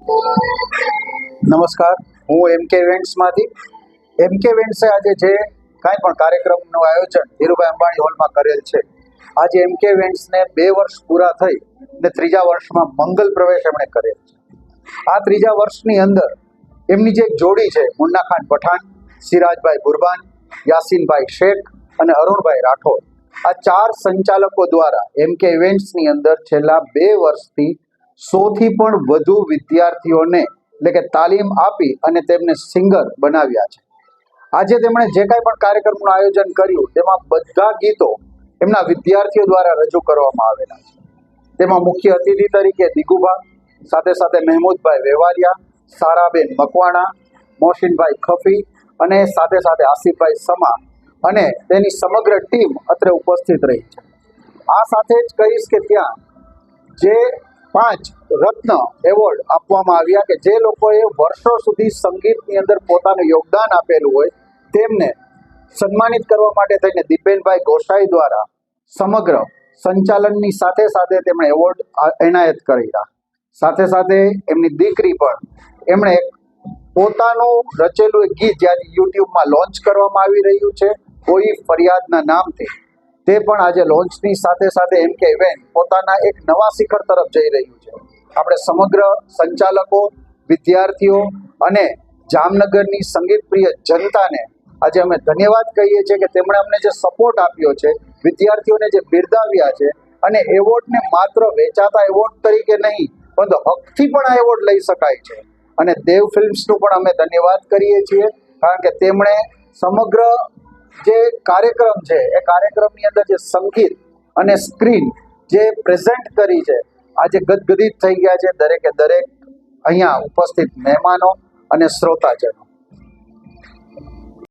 નમસ્કાર, હું એમકે ઇવેન્ટ્સમાંથી. એમકે ઇવેન્ટ્સે આજે જે કાંઈ પણ કાર્યક્રમનું આયોજન ધીરુભાઈ અંબાણી હોલમાં કરેલ છે, આજે એમકે ઇવેન્ટ્સને 2 વર્ષ પૂરા થઈ અને 3જા વર્ષમાં મંગલ પ્રવેશ એમણે કરેલ છે. આ 3જા વર્ષની અંદર એમની જે એક જોડી છે, મુન્ના ખાન પઠાણ, સિરાજભાઈ બુરબાન, યાસીનભાઈ શેખ અને અરુણભાઈ રાઠોડ, આ 4 સંચાલકો દ્વારા એમકે ઇવેન્ટ્સની અંદર છેલ્લા 2 વર્ષથી 100થી પણ વધુ વિદ્યાર્થીઓને એટલે કે તાલીમ આપી અને તેમને સિંગર બનાવ્યા છે. આજે તેમણે જે કાંઈ પણ કાર્યક્રમનું આયોજન કર્યું તેમાં બધા ગીતો એમના વિદ્યાર્થીઓ દ્વારા રજૂ કરવામાં આવેલા છે. તેમાં મુખ્ય અતિથિ તરીકે દિગુભા, સાથે સાથે મહેમૂદભાઈ વેવારિયા, સારાબેન મકવાણા, મોહસિનભાઈ ખફી અને સાથે સાથે આસિફભાઈ સમા અને તેની સમગ્ર ટીમ અત્રે ઉપસ્થિત રહી છે. આ સાથે જ કહીશ કે ત્યાં જે 5 રત્ન એવોર્ડ આપવામાં આવ્યા કે જે લોકોએ વર્ષો સુધી સંગીતની અંદર પોતાનું યોગદાન આપેલું હોય તેમને સન્માનિત કરવા માટે થઈને દિપેનભાઈ ગોસાઈ દ્વારા સમગ્ર સંચાલનની સાથે સાથે તેમણે એવોર્ડ એનાયત કર્યા. સાથે સાથે એમની દીકરી પણ એમણે પોતાનું રચેલું એક ગીત જ્યારે યુટ્યુબમાં લોન્ચ કરવામાં આવી રહ્યું છે, કોઈ ફરિયાદના નામથી, તે પણ આજે લોન્ચની સાથે સાથે એમકે ઇવેન્ટ પોતાના એક નવા શિખર તરફ જઈ રહ્યું છે. આપણે સમગ્ર સંચાલકો, વિદ્યાર્થીઓ અને જામનગરની સંગીતપ્રિય જનતાને આજે અમે ધન્યવાદ કહીએ છીએ કે તેમણે અમને જે સપોર્ટ આપ્યો છે, વિદ્યાર્થીઓને જે બિરદાવ્યા છે અને એવોર્ડને માત્ર વેચાતા એવોર્ડ તરીકે નહીં પરંતુ હકથી પણ આ એવોર્ડ લઈ શકાય છે. અને દેવ ફિલ્મ્સનું પણ અમે ધન્યવાદ કરીએ છીએ કારણ કે તેમણે સમગ્ર જે કાર્યક્રમ છે એ કાર્યક્રમની અંદર જે સંગીત અને સ્ક્રીન જે પ્રેઝન્ટ કરી છે, આજે ગદગદિત થઈ ગયા છે દરેકે દરેક અહીંયા ઉપસ્થિત મહેમાનો અને શ્રોતાજનો.